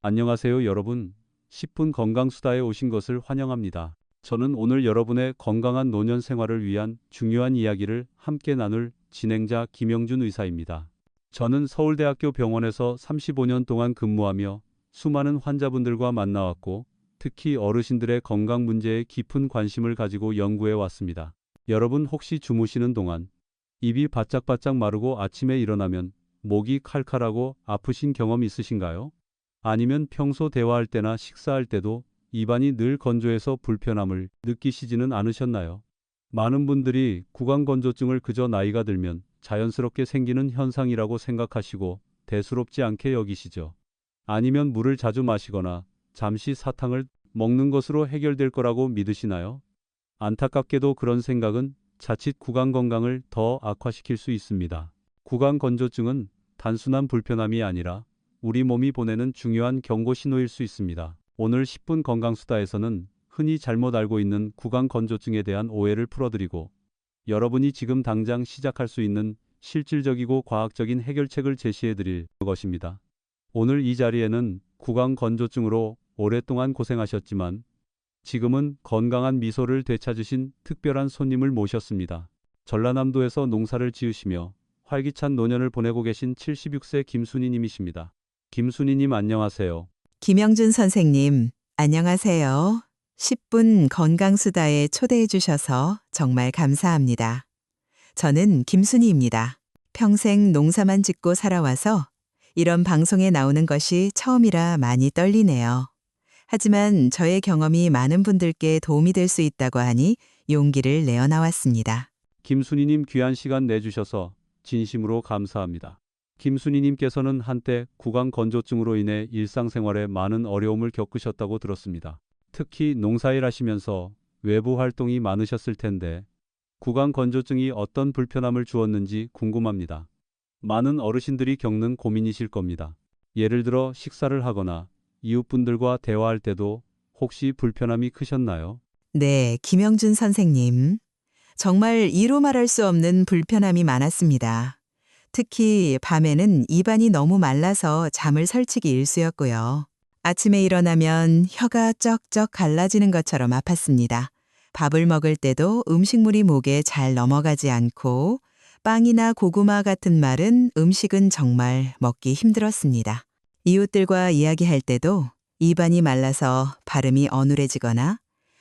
안녕하세요, 여러분. 10분 건강수다에 오신 것을 환영합니다. 저는 오늘 여러분의 건강한 노년 생활을 위한 중요한 이야기를 함께 나눌 진행자 김영준 의사입니다. 저는 서울대학교 병원에서 35년 동안 근무하며 수많은 환자분들과 만나왔고, 특히 어르신들의 건강 문제에 깊은 관심을 가지고 연구해 왔습니다. 여러분 혹시 주무시는 동안 입이 바짝바짝 마르고 아침에 일어나면 목이 칼칼하고 아프신 경험 있으신가요? 아니면 평소 대화할 때나 식사할 때도 입안이 늘 건조해서 불편함을 느끼시지는 않으셨나요? 많은 분들이 구강건조증을 그저 나이가 들면 자연스럽게 생기는 현상이라고 생각하시고 대수롭지 않게 여기시죠. 아니면 물을 자주 마시거나 잠시 사탕을 먹는 것으로 해결될 거라고 믿으시나요? 안타깝게도 그런 생각은 자칫 구강 건강을 더 악화시킬 수 있습니다. 구강건조증은 단순한 불편함이 아니라 우리 몸이 보내는 중요한 경고 신호일 수 있습니다. 오늘 10분 건강수다에서는 흔히 잘못 알고 있는 구강건조증에 대한 오해를 풀어드리고, 여러분이 지금 당장 시작할 수 있는 실질적이고 과학적인 해결책을 제시해드릴 것입니다. 오늘 이 자리에는 구강건조증으로 오랫동안 고생하셨지만 지금은 건강한 미소를 되찾으신 특별한 손님을 모셨습니다. 전라남도에서 농사를 지으시며 활기찬 노년을 보내고 계신 76세 김순희님이십니다. 김순희님 안녕하세요. 김영준 선생님, 안녕하세요. 10분 건강수다에 초대해 주셔서 정말 감사합니다. 저는 김순희입니다. 평생 농사만 짓고 살아와서 이런 방송에 나오는 것이 처음이라 많이 떨리네요. 하지만 저의 경험이 많은 분들께 도움이 될 수 있다고 하니 용기를 내어 나왔습니다. 김순희님 귀한 시간 내주셔서 진심으로 감사합니다. 김순희님께서는 한때 구강건조증으로 인해 일상생활에 많은 어려움을 겪으셨다고 들었습니다. 특히 농사일 하시면서 외부 활동이 많으셨을 텐데 구강건조증이 어떤 불편함을 주었는지 궁금합니다. 많은 어르신들이 겪는 고민이실 겁니다. 예를 들어 식사를 하거나 이웃분들과 대화할 때도 혹시 불편함이 크셨나요? 네, 김영준 선생님. 정말 이로 말할 수 없는 불편함이 많았습니다. 특히 밤에는 입안이 너무 말라서 잠을 설치기 일쑤였고요. 아침에 일어나면 혀가 쩍쩍 갈라지는 것처럼 아팠습니다. 밥을 먹을 때도 음식물이 목에 잘 넘어가지 않고 빵이나 고구마 같은 말은 음식은 정말 먹기 힘들었습니다. 이웃들과 이야기할 때도 입안이 말라서 발음이 어눌해지거나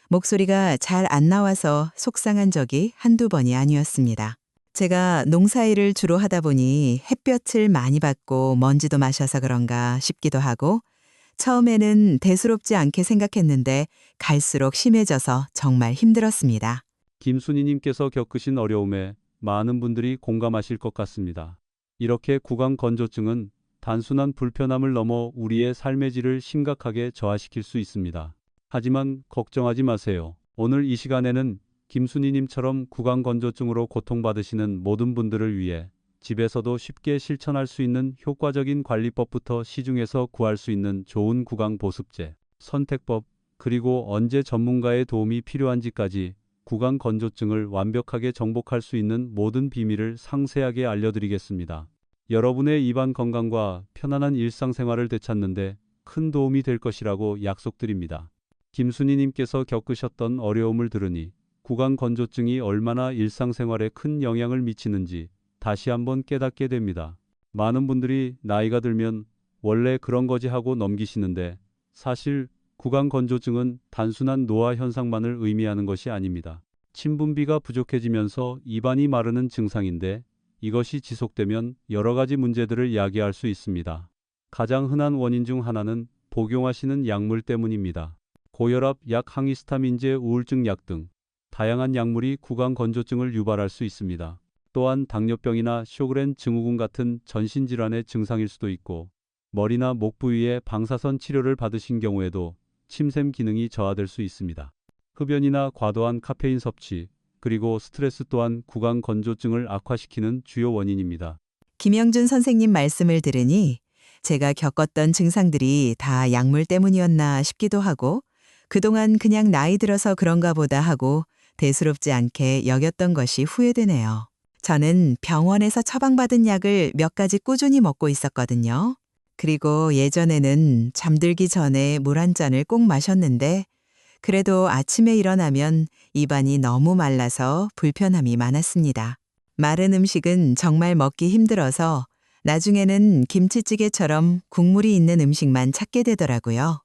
목소리가 잘 안 나와서 속상한 적이 한두 번이 아니었습니다. 제가 농사일을 주로 하다 보니 햇볕을 많이 받고 먼지도 마셔서 그런가 싶기도 하고 처음에는 대수롭지 않게 생각했는데 갈수록 심해져서 정말 힘들었습니다. 김순희님께서 겪으신 어려움에 많은 분들이 공감하실 것 같습니다. 이렇게 구강건조증은 단순한 불편함을 넘어 우리의 삶의 질을 심각하게 저하시킬 수 있습니다. 하지만 걱정하지 마세요. 오늘 이 시간에는 김순희님처럼 구강건조증으로 고통받으시는 모든 분들을 위해 집에서도 쉽게 실천할 수 있는 효과적인 관리법부터 시중에서 구할 수 있는 좋은 구강 보습제, 선택법, 그리고 언제 전문가의 도움이 필요한지까지 구강 건조증을 완벽하게 정복할 수 있는 모든 비밀을 상세하게 알려드리겠습니다. 여러분의 입안 건강과 편안한 일상생활을 되찾는데 큰 도움이 될 것이라고 약속드립니다. 김순희님께서 겪으셨던 어려움을 들으니 구강 건조증이 얼마나 일상생활에 큰 영향을 미치는지 다시 한번 깨닫게 됩니다. 많은 분들이 나이가 들면 원래 그런 거지 하고 넘기시는데 사실 구강 건조증은 단순한 노화 현상만을 의미하는 것이 아닙니다. 침분비가 부족해지면서 입안이 마르는 증상인데 이것이 지속되면 여러 가지 문제들을 야기할 수 있습니다. 가장 흔한 원인 중 하나는 복용하시는 약물 때문입니다. 고혈압 약, 항히스타민제, 우울증 약 등 다양한 약물이 구강 건조증을 유발할 수 있습니다. 또한 당뇨병이나 쇼그렌 증후군 같은 전신질환의 증상일 수도 있고 머리나 목 부위에 방사선 치료를 받으신 경우에도 침샘 기능이 저하될 수 있습니다. 흡연이나 과도한 카페인 섭취, 그리고 스트레스 또한 구강 건조증을 악화시키는 주요 원인입니다. 김영준 선생님 말씀을 들으니 제가 겪었던 증상들이 다 약물 때문이었나 싶기도 하고 그동안 그냥 나이 들어서 그런가 보다 하고 대수롭지 않게 여겼던 것이 후회되네요. 저는 병원에서 처방받은 약을 몇 가지 꾸준히 먹고 있었거든요. 그리고 예전에는 잠들기 전에 물 한 잔을 꼭 마셨는데 그래도 아침에 일어나면 입안이 너무 말라서 불편함이 많았습니다. 마른 음식은 정말 먹기 힘들어서 나중에는 김치찌개처럼 국물이 있는 음식만 찾게 되더라고요.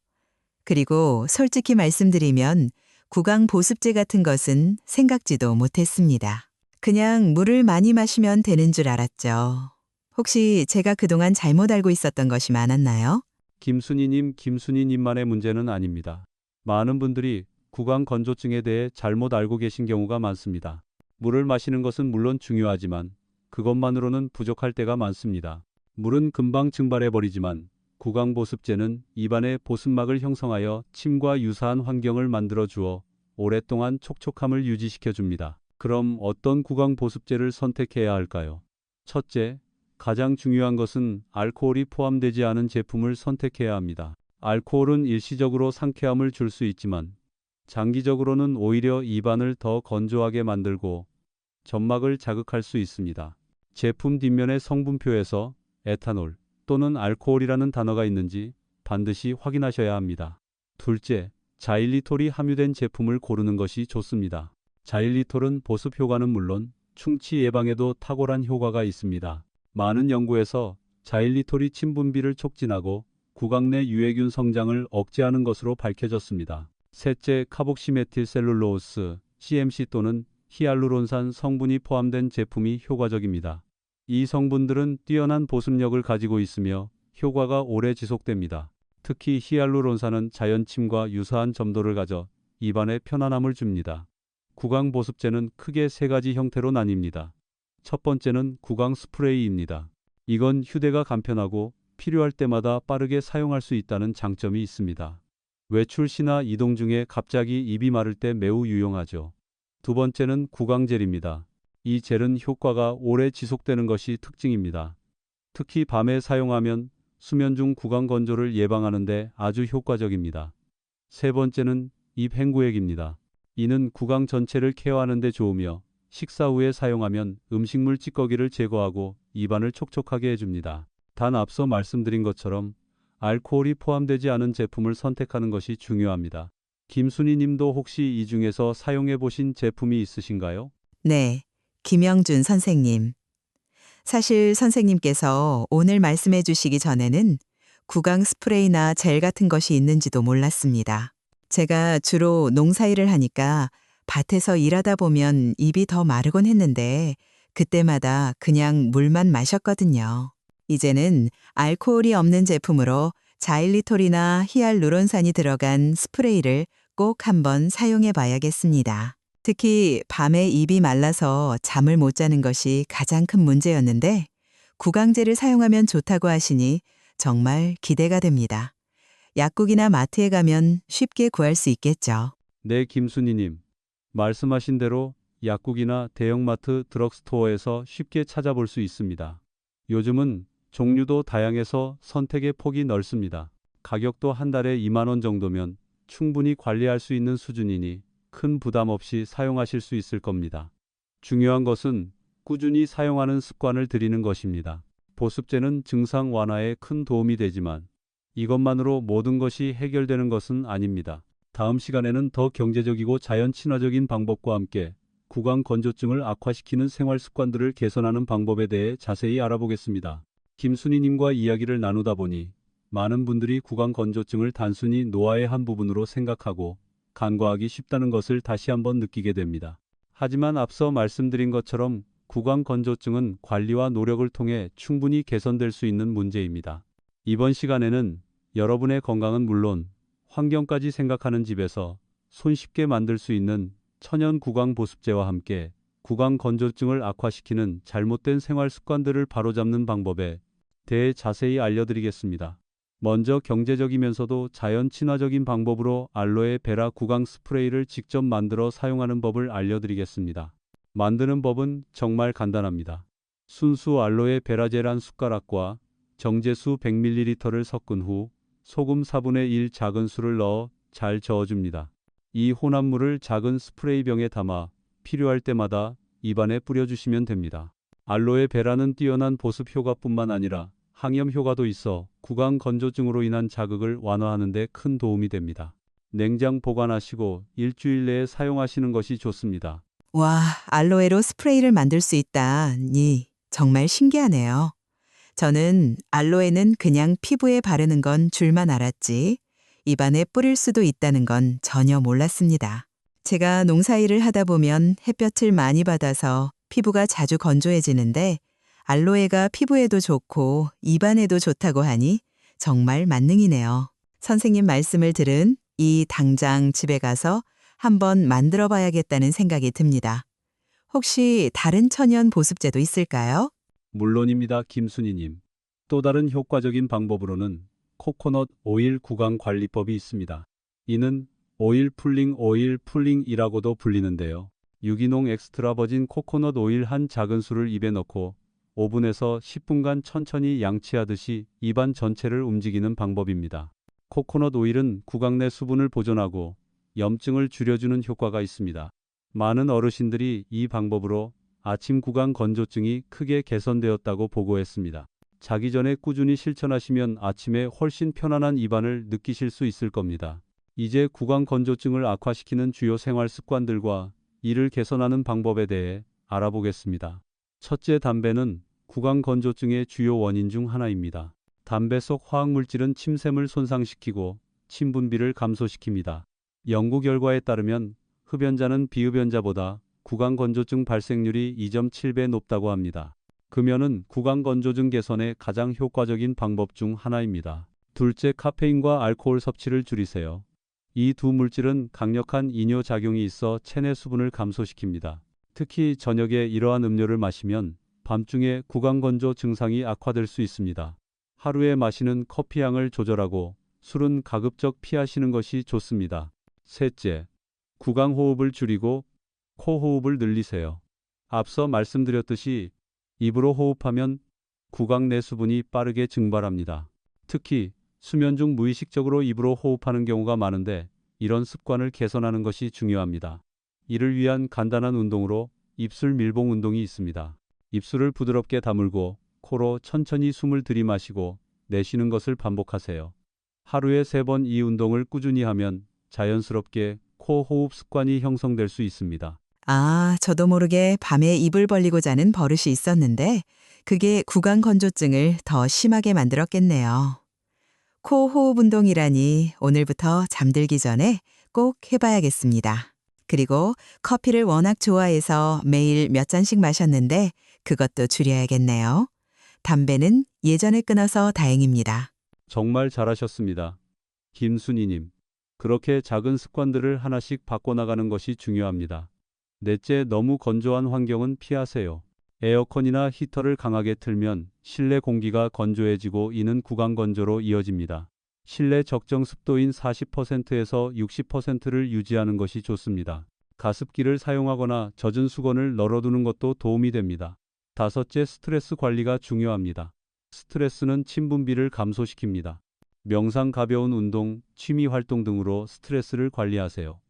그리고 솔직히 말씀드리면 구강 보습제 같은 것은 생각지도 못했습니다. 그냥 물을 많이 마시면 되는 줄 알았죠. 혹시 제가 그동안 잘못 알고 있었던 것이 많았나요? 김순희님만의 문제는 아닙니다. 많은 분들이 구강 건조증에 대해 잘못 알고 계신 경우가 많습니다. 물을 마시는 것은 물론 중요하지만 그것만으로는 부족할 때가 많습니다. 물은 금방 증발해버리지만 구강 보습제는 입안의 보습막을 형성하여 침과 유사한 환경을 만들어 주어 오랫동안 촉촉함을 유지시켜 줍니다. 그럼 어떤 구강 보습제를 선택해야 할까요? 첫째, 가장 중요한 것은 알코올이 포함되지 않은 제품을 선택해야 합니다. 알코올은 일시적으로 상쾌함을 줄 수 있지만 장기적으로는 오히려 입안을 더 건조하게 만들고 점막을 자극할 수 있습니다. 제품 뒷면의 성분표에서 에탄올 또는 알코올이라는 단어가 있는지 반드시 확인하셔야 합니다. 둘째, 자일리톨이 함유된 제품을 고르는 것이 좋습니다. 자일리톨은 보습 효과는 물론 충치 예방에도 탁월한 효과가 있습니다. 많은 연구에서 자일리톨이 침 분비를 촉진하고 구강 내 유해균 성장을 억제하는 것으로 밝혀졌습니다. 셋째, 카복시메틸셀룰로스, CMC 또는 히알루론산 성분이 포함된 제품이 효과적입니다. 이 성분들은 뛰어난 보습력을 가지고 있으며 효과가 오래 지속됩니다. 특히 히알루론산은 자연침과 유사한 점도를 가져 입안에 편안함을 줍니다. 구강 보습제는 크게 세 가지 형태로 나뉩니다. 첫 번째는 구강 스프레이입니다. 이건 휴대가 간편하고 필요할 때마다 빠르게 사용할 수 있다는 장점이 있습니다. 외출 시나 이동 중에 갑자기 입이 마를 때 매우 유용하죠. 두 번째는 구강젤입니다. 이 젤은 효과가 오래 지속되는 것이 특징입니다. 특히 밤에 사용하면 수면 중 구강 건조를 예방하는 데 아주 효과적입니다. 세 번째는 입 헹구액입니다. 이는 구강 전체를 케어하는 데 좋으며 식사 후에 사용하면 음식물 찌꺼기를 제거하고 입안을 촉촉하게 해줍니다. 단 앞서 말씀드린 것처럼 알코올이 포함되지 않은 제품을 선택하는 것이 중요합니다. 김순희 님도 혹시 이 중에서 사용해 보신 제품이 있으신가요? 네, 김영준 선생님. 사실 선생님께서 오늘 말씀해 주시기 전에는 구강 스프레이나 젤 같은 것이 있는지도 몰랐습니다. 제가 주로 농사일을 하니까 밭에서 일하다 보면 입이 더 마르곤 했는데 그때마다 그냥 물만 마셨거든요. 이제는 알코올이 없는 제품으로 자일리톨이나 히알루론산이 들어간 스프레이를 꼭 한번 사용해 봐야겠습니다. 특히 밤에 입이 말라서 잠을 못 자는 것이 가장 큰 문제였는데 구강제를 사용하면 좋다고 하시니 정말 기대가 됩니다. 약국이나 마트에 가면 쉽게 구할 수 있겠죠. 네, 김순희님. 말씀하신 대로 약국이나 대형마트 드럭스토어에서 쉽게 찾아볼 수 있습니다. 요즘은 종류도 다양해서 선택의 폭이 넓습니다. 가격도 한 달에 2만 원 정도면 충분히 관리할 수 있는 수준이니 큰 부담 없이 사용하실 수 있을 겁니다. 중요한 것은 꾸준히 사용하는 습관을 들이는 것입니다. 보습제는 증상 완화에 큰 도움이 되지만 이것만으로 모든 것이 해결되는 것은 아닙니다. 다음 시간에는 더 경제적이고 자연 친화적인 방법과 함께 구강 건조증을 악화시키는 생활 습관들을 개선하는 방법에 대해 자세히 알아보겠습니다. 김순희님과 이야기를 나누다 보니 많은 분들이 구강 건조증을 단순히 노화의 한 부분으로 생각하고 간과하기 쉽다는 것을 다시 한번 느끼게 됩니다. 하지만 앞서 말씀드린 것처럼 구강 건조증은 관리와 노력을 통해 충분히 개선될 수 있는 문제입니다. 이번 시간에는 여러분의 건강은 물론 환경까지 생각하는 집에서 손쉽게 만들 수 있는 천연 구강 보습제와 함께 구강 건조증을 악화시키는 잘못된 생활 습관들을 바로잡는 방법에 대해 자세히 알려드리겠습니다. 먼저 경제적이면서도 자연 친화적인 방법으로 알로에 베라 구강 스프레이를 직접 만들어 사용하는 법을 알려드리겠습니다. 만드는 법은 정말 간단합니다. 순수 알로에 베라젤 한 숟가락과 정제수 100ml를 섞은 후 소금 4분의 1 작은 술을 넣어 잘 저어줍니다. 이 혼합물을 작은 스프레이병에 담아 필요할 때마다 입안에 뿌려주시면 됩니다. 알로에 베라는 뛰어난 보습 효과뿐만 아니라 항염 효과도 있어 구강 건조증으로 인한 자극을 완화하는 데 큰 도움이 됩니다. 냉장 보관하시고 일주일 내에 사용하시는 것이 좋습니다. 와, 알로에로 스프레이를 만들 수 있다니 정말 신기하네요. 저는 알로에는 그냥 피부에 바르는 건 줄만 알았지, 입안에 뿌릴 수도 있다는 건 전혀 몰랐습니다. 제가 농사일을 하다 보면 햇볕을 많이 받아서 피부가 자주 건조해지는데 알로에가 피부에도 좋고 입안에도 좋다고 하니 정말 만능이네요. 선생님 말씀을 들은 이 당장 집에 가서 한번 만들어 봐야겠다는 생각이 듭니다. 혹시 다른 천연 보습제도 있을까요? 물론입니다, 김순희님. 또 다른 효과적인 방법으로는 코코넛 오일 구강 관리법이 있습니다. 이는 오일 풀링이라고도 불리는데요. 유기농 엑스트라 버진 코코넛 오일 한 작은 술을 입에 넣고 오븐에서 10분간 천천히 양치하듯이 입안 전체를 움직이는 방법입니다. 코코넛 오일은 구강 내 수분을 보존하고 염증을 줄여주는 효과가 있습니다. 많은 어르신들이 이 방법으로 아침 구강 건조증이 크게 개선되었다고 보고했습니다. 자기 전에 꾸준히 실천하시면 아침에 훨씬 편안한 입안을 느끼실 수 있을 겁니다. 이제 구강 건조증을 악화시키는 주요 생활 습관들과 이를 개선하는 방법에 대해 알아보겠습니다. 첫째, 담배는 구강 건조증의 주요 원인 중 하나입니다. 담배 속 화학물질은 침샘을 손상시키고 침 분비를 감소시킵니다. 연구 결과에 따르면 흡연자는 비흡연자보다 구강 건조증 발생률이 2.7배 높다고 합니다. 금연은 구강 건조증 개선에 가장 효과적인 방법 중 하나입니다. 둘째, 카페인과 알코올 섭취를 줄이세요. 이 두 물질은 강력한 이뇨 작용이 있어 체내 수분을 감소시킵니다. 특히 저녁에 이러한 음료를 마시면 밤중에 구강 건조 증상이 악화될 수 있습니다. 하루에 마시는 커피 양을 조절하고 술은 가급적 피하시는 것이 좋습니다. 셋째, 구강 호흡을 줄이고 코 호흡을 늘리세요. 앞서 말씀드렸듯이 입으로 호흡하면 구강 내 수분이 빠르게 증발합니다. 특히 수면 중 무의식적으로 입으로 호흡하는 경우가 많은데 이런 습관을 개선하는 것이 중요합니다. 이를 위한 간단한 운동으로 입술 밀봉 운동이 있습니다. 입술을 부드럽게 다물고 코로 천천히 숨을 들이마시고 내쉬는 것을 반복하세요. 하루에 3번 이 운동을 꾸준히 하면 자연스럽게 코 호흡 습관이 형성될 수 있습니다. 아, 저도 모르게 밤에 입을 벌리고 자는 버릇이 있었는데 그게 구강 건조증을 더 심하게 만들었겠네요. 코 호흡 운동이라니 오늘부터 잠들기 전에 꼭 해봐야겠습니다. 그리고 커피를 워낙 좋아해서 매일 몇 잔씩 마셨는데 그것도 줄여야겠네요. 담배는 예전에 끊어서 다행입니다. 정말 잘하셨습니다. 김순희님. 그렇게 작은 습관들을 하나씩 바꿔나가는 것이 중요합니다. 넷째, 너무 건조한 환경은 피하세요. 에어컨이나 히터를 강하게 틀면 실내 공기가 건조해지고 이는 구강 건조로 이어집니다. 실내 적정 습도인 40%에서 60%를 유지하는 것이 좋습니다. 가습기를 사용하거나 젖은 수건을 널어두는 것도 도움이 됩니다. 다섯째, 스트레스 관리가 중요합니다. 스트레스는 침 분비를 감소시킵니다. 명상, 가벼운 운동, 취미 활동 등으로 스트레스를 관리하세요.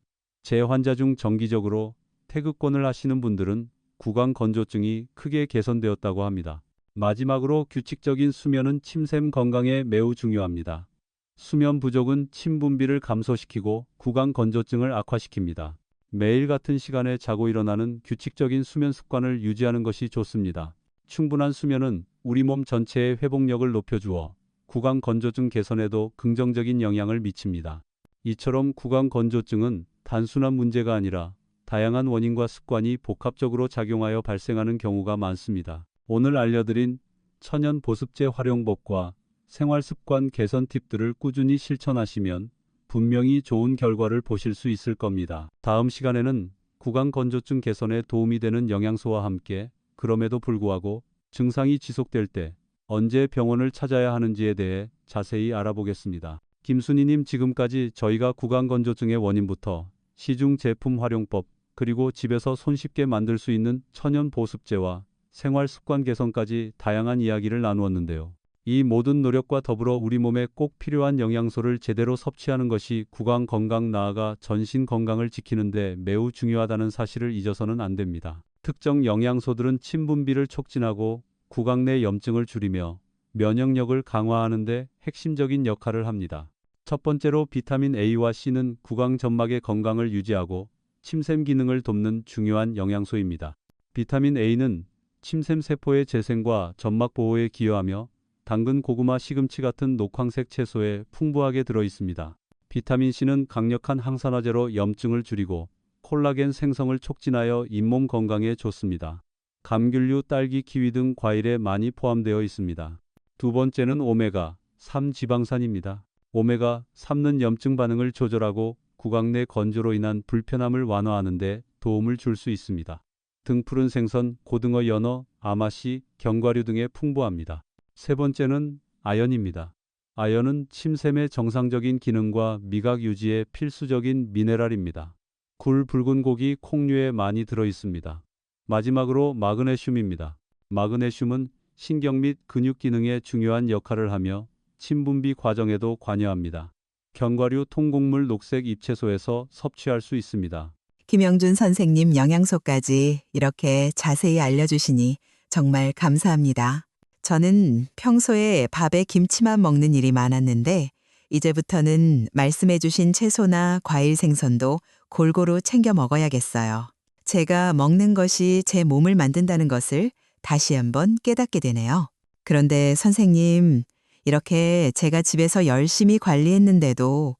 제 환자 중 정기적으로 태극권을 하시는 분들은 구강 건조증이 크게 개선되었다고 합니다. 마지막으로 규칙적인 수면은 침샘 건강에 매우 중요합니다. 수면 부족은 침 분비를 감소시키고 구강 건조증을 악화시킵니다. 매일 같은 시간에 자고 일어나는 규칙적인 수면 습관을 유지하는 것이 좋습니다. 충분한 수면은 우리 몸 전체의 회복력을 높여주어 구강 건조증 개선에도 긍정적인 영향을 미칩니다. 이처럼 구강 건조증은 단순한 문제가 아니라 다양한 원인과 습관이 복합적으로 작용하여 발생하는 경우가 많습니다. 오늘 알려드린 천연 보습제 활용법과 생활 습관 개선 팁들을 꾸준히 실천하시면 분명히 좋은 결과를 보실 수 있을 겁니다. 다음 시간에는 구강 건조증 개선에 도움이 되는 영양소와 함께 그럼에도 불구하고 증상이 지속될 때 언제 병원을 찾아야 하는지에 대해 자세히 알아보겠습니다. 김순희님, 지금까지 저희가 구강 건조증의 원인부터 시중 제품 활용법, 그리고 집에서 손쉽게 만들 수 있는 천연 보습제와 생활 습관 개선까지 다양한 이야기를 나누었는데요. 이 모든 노력과 더불어 우리 몸에 꼭 필요한 영양소를 제대로 섭취하는 것이 구강 건강 나아가 전신 건강을 지키는 데 매우 중요하다는 사실을 잊어서는 안 됩니다. 특정 영양소들은 침 분비를 촉진하고 구강 내 염증을 줄이며 면역력을 강화하는 데 핵심적인 역할을 합니다. 첫 번째로 비타민 A와 C는 구강 점막의 건강을 유지하고 침샘 기능을 돕는 중요한 영양소입니다. 비타민 A는 침샘 세포의 재생과 점막 보호에 기여하며 당근, 고구마, 시금치 같은 녹황색 채소에 풍부하게 들어 있습니다. 비타민 C는 강력한 항산화제로 염증을 줄이고 콜라겐 생성을 촉진하여 잇몸 건강에 좋습니다. 감귤류, 딸기, 키위 등 과일에 많이 포함되어 있습니다. 두 번째는 오메가3 지방산입니다. 오메가3는 염증 반응을 조절하고 구강 내 건조로 인한 불편함을 완화하는 데 도움을 줄 수 있습니다. 등푸른 생선, 고등어, 연어, 아마씨, 견과류 등에 풍부합니다. 세 번째는 아연입니다. 아연은 침샘의 정상적인 기능과 미각 유지에 필수적인 미네랄입니다. 굴, 붉은 고기, 콩류에 많이 들어 있습니다. 마지막으로 마그네슘입니다. 마그네슘은 신경 및 근육 기능에 중요한 역할을 하며 침 분비 과정에도 관여합니다. 견과류, 통곡물, 녹색 잎채소에서 섭취할 수 있습니다. 김영준 선생님 영양소까지 이렇게 자세히 알려주시니 정말 감사합니다. 저는 평소에 밥에 김치만 먹는 일이 많았는데 이제부터는 말씀해주신 채소나 과일 생선도 골고루 챙겨 먹어야겠어요. 제가 먹는 것이 제 몸을 만든다는 것을 다시 한번 깨닫게 되네요. 그런데 선생님, 이렇게 제가 집에서 열심히 관리했는데도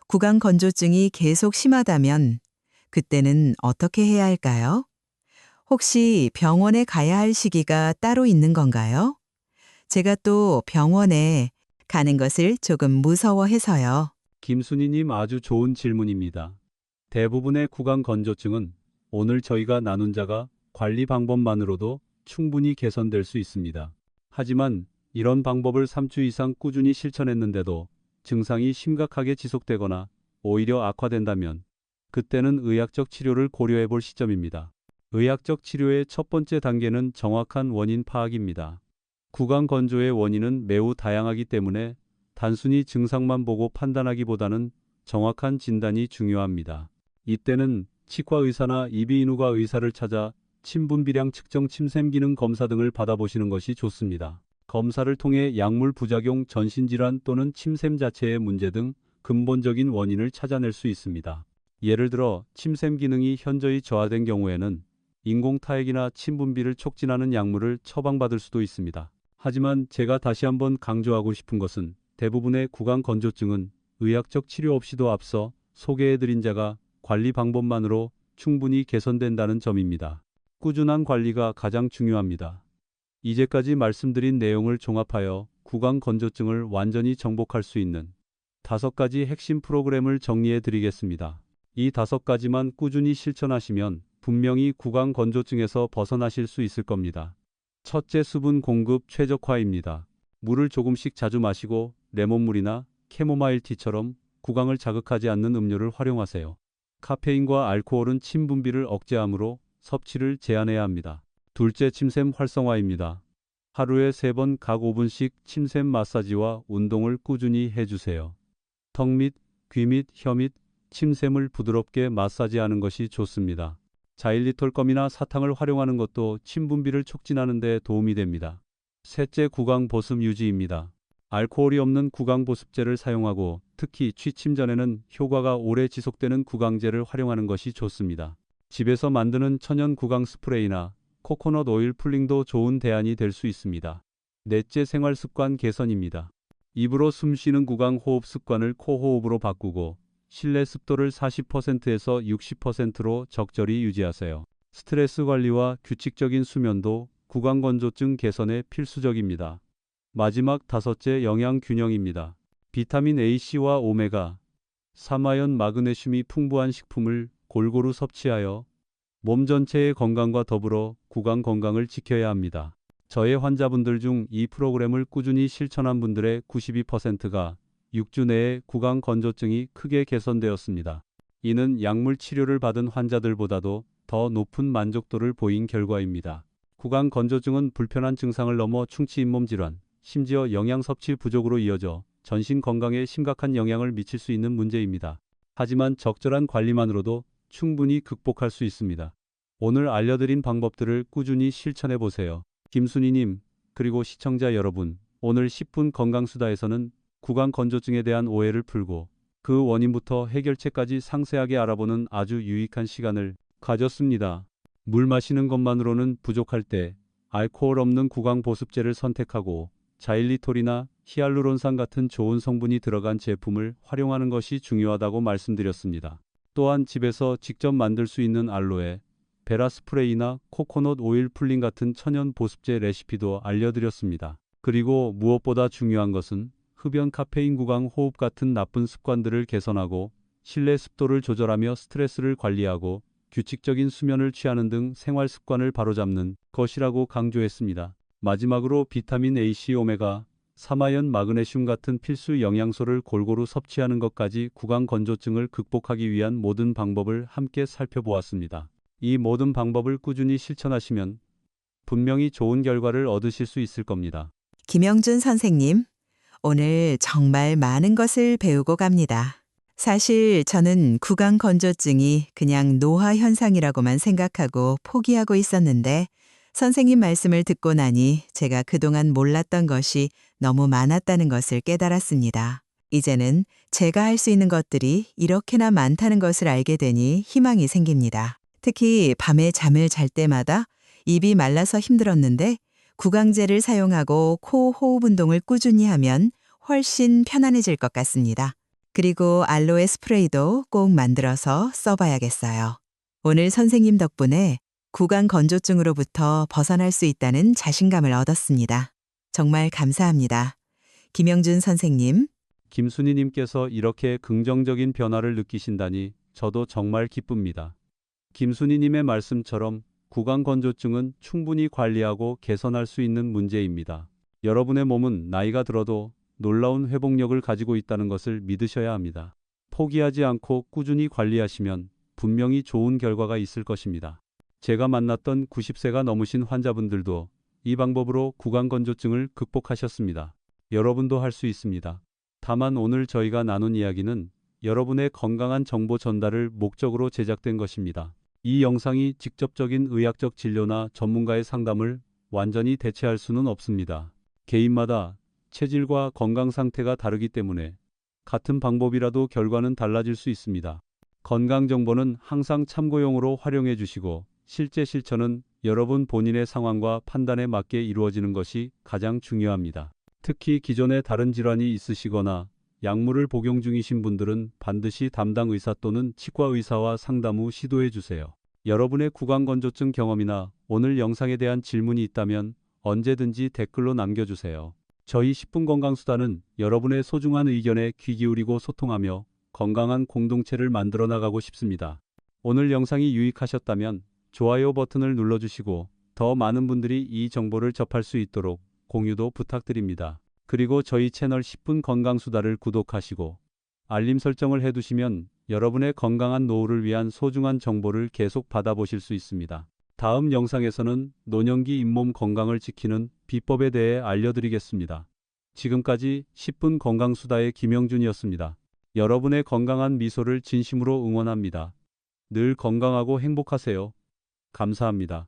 구강 건조증이 계속 심하다면 그때는 어떻게 해야 할까요? 혹시 병원에 가야 할 시기가 따로 있는 건가요? 제가 또 병원에 가는 것을 조금 무서워해서요. 김순희님 아주 좋은 질문입니다. 대부분의 구강 건조증은 오늘 저희가 나눈 자가 관리 방법만으로도 충분히 개선될 수 있습니다. 하지만 이런 방법을 3주 이상 꾸준히 실천했는데도 증상이 심각하게 지속되거나 오히려 악화된다면 그때는 의학적 치료를 고려해 볼 시점입니다. 의학적 치료의 첫 번째 단계는 정확한 원인 파악입니다. 구강 건조의 원인은 매우 다양하기 때문에 단순히 증상만 보고 판단하기보다는 정확한 진단이 중요합니다. 이때는 치과 의사나 이비인후과 의사를 찾아 침 분비량 측정, 침샘 기능 검사 등을 받아보시는 것이 좋습니다. 검사를 통해 약물 부작용, 전신질환 또는 침샘 자체의 문제 등 근본적인 원인을 찾아낼 수 있습니다. 예를 들어 침샘 기능이 현저히 저하된 경우에는 인공타액이나 침 분비를 촉진하는 약물을 처방받을 수도 있습니다. 하지만 제가 다시 한번 강조하고 싶은 것은 대부분의 구강 건조증은 의학적 치료 없이도 앞서 소개해드린 자가 관리 방법만으로 충분히 개선된다는 점입니다. 꾸준한 관리가 가장 중요합니다. 이제까지 말씀드린 내용을 종합하여 구강 건조증을 완전히 정복할 수 있는 5가지 핵심 프로그램을 정리해 드리겠습니다. 이 5가지만 꾸준히 실천하시면 분명히 구강 건조증에서 벗어나실 수 있을 겁니다. 첫째, 수분 공급 최적화입니다. 물을 조금씩 자주 마시고 레몬물이나 캐모마일 티처럼 구강을 자극하지 않는 음료를 활용하세요. 카페인과 알코올은 침 분비를 억제하므로 섭취를 제한해야 합니다. 둘째, 침샘 활성화입니다. 하루에 3번 각 5분씩 침샘 마사지와 운동을 꾸준히 해주세요. 턱 및 귀 및 혀 및 침샘을 부드럽게 마사지하는 것이 좋습니다. 자일리톨 껌이나 사탕을 활용하는 것도 침 분비를 촉진하는 데 도움이 됩니다. 셋째, 구강 보습 유지입니다. 알코올이 없는 구강 보습제를 사용하고 특히 취침 전에는 효과가 오래 지속되는 구강제를 활용하는 것이 좋습니다. 집에서 만드는 천연 구강 스프레이나 코코넛 오일 풀링도 좋은 대안이 될 수 있습니다. 넷째, 생활 습관 개선입니다. 입으로 숨 쉬는 구강 호흡 습관을 코호흡으로 바꾸고 실내 습도를 40%에서 60%로 적절히 유지하세요. 스트레스 관리와 규칙적인 수면도 구강 건조증 개선에 필수적입니다. 마지막 5째, 영양 균형입니다. 비타민 A, C와 오메가 3, 아연, 마그네슘이 풍부한 식품을 골고루 섭취하여 몸 전체의 건강과 더불어 구강 건강을 지켜야 합니다. 저의 환자분들 중 이 프로그램을 꾸준히 실천한 분들의 92%가 6주 내에 구강 건조증이 크게 개선되었습니다. 이는 약물 치료를 받은 환자들보다도 더 높은 만족도를 보인 결과입니다. 구강 건조증은 불편한 증상을 넘어 충치 잇몸 질환, 심지어 영양 섭취 부족으로 이어져 전신 건강에 심각한 영향을 미칠 수 있는 문제입니다. 하지만 적절한 관리만으로도 충분히 극복할 수 있습니다. 오늘 알려드린 방법들을 꾸준히 실천해 보세요. 김순희님, 그리고 시청자 여러분, 오늘 10분 건강수다에서는 구강 건조증에 대한 오해를 풀고 그 원인부터 해결책까지 상세하게 알아보는 아주 유익한 시간을 가졌습니다. 물 마시는 것만으로는 부족할 때 알코올 없는 구강 보습제를 선택하고 자일리톨이나 히알루론산 같은 좋은 성분이 들어간 제품을 활용하는 것이 중요하다고 말씀드렸습니다. 또한 집에서 직접 만들 수 있는 알로에, 베라 스프레이나 코코넛 오일 풀링 같은 천연 보습제 레시피도 알려드렸습니다. 그리고 무엇보다 중요한 것은 흡연 카페인 구강 호흡 같은 나쁜 습관들을 개선하고 실내 습도를 조절하며 스트레스를 관리하고 규칙적인 수면을 취하는 등 생활 습관을 바로잡는 것이라고 강조했습니다. 마지막으로 비타민 A, C, 오메가, 사마연, 마그네슘 같은 필수 영양소를 골고루 섭취하는 것까지 구강 건조증을 극복하기 위한 모든 방법을 함께 살펴보았습니다. 이 모든 방법을 꾸준히 실천하시면 분명히 좋은 결과를 얻으실 수 있을 겁니다. 김영준 선생님, 오늘 정말 많은 것을 배우고 갑니다. 사실 저는 구강 건조증이 그냥 노화 현상이라고만 생각하고 포기하고 있었는데 선생님 말씀을 듣고 나니 제가 그동안 몰랐던 것이 너무 많았다는 것을 깨달았습니다. 이제는 제가 할 수 있는 것들이 이렇게나 많다는 것을 알게 되니 희망이 생깁니다. 특히 밤에 잠을 잘 때마다 입이 말라서 힘들었는데 구강제를 사용하고 코 호흡 운동을 꾸준히 하면 훨씬 편안해질 것 같습니다. 그리고 알로에 스프레이도 꼭 만들어서 써봐야겠어요. 오늘 선생님 덕분에 구강 건조증으로부터 벗어날 수 있다는 자신감을 얻었습니다. 정말 감사합니다. 김영준 선생님. 김순희님께서 이렇게 긍정적인 변화를 느끼신다니 저도 정말 기쁩니다. 김순희님의 말씀처럼 구강 건조증은 충분히 관리하고 개선할 수 있는 문제입니다. 여러분의 몸은 나이가 들어도 놀라운 회복력을 가지고 있다는 것을 믿으셔야 합니다. 포기하지 않고 꾸준히 관리하시면 분명히 좋은 결과가 있을 것입니다. 제가 만났던 90세가 넘으신 환자분들도 이 방법으로 구강 건조증을 극복하셨습니다. 여러분도 할 수 있습니다. 다만 오늘 저희가 나눈 이야기는 여러분의 건강한 정보 전달을 목적으로 제작된 것입니다. 이 영상이 직접적인 의학적 진료나 전문가의 상담을 완전히 대체할 수는 없습니다. 개인마다 체질과 건강 상태가 다르기 때문에 같은 방법이라도 결과는 달라질 수 있습니다. 건강 정보는 항상 참고용으로 활용해 주시고 실제 실천은 여러분 본인의 상황과 판단에 맞게 이루어지는 것이 가장 중요합니다. 특히 기존에 다른 질환이 있으시거나 약물을 복용 중이신 분들은 반드시 담당 의사 또는 치과 의사와 상담 후 시도해 주세요. 여러분의 구강 건조증 경험이나 오늘 영상에 대한 질문이 있다면 언제든지 댓글로 남겨주세요. 저희 10분 건강수다는 여러분의 소중한 의견에 귀 기울이고 소통하며 건강한 공동체를 만들어 나가고 싶습니다. 오늘 영상이 유익하셨다면 좋아요 버튼을 눌러주시고 더 많은 분들이 이 정보를 접할 수 있도록 공유도 부탁드립니다. 그리고 저희 채널 10분 건강수다를 구독하시고 알림 설정을 해두시면 여러분의 건강한 노후를 위한 소중한 정보를 계속 받아보실 수 있습니다. 다음 영상에서는 노년기 잇몸 건강을 지키는 비법에 대해 알려드리겠습니다. 지금까지 10분 건강수다의 김영준이었습니다. 여러분의 건강한 미소를 진심으로 응원합니다. 늘 건강하고 행복하세요. 감사합니다.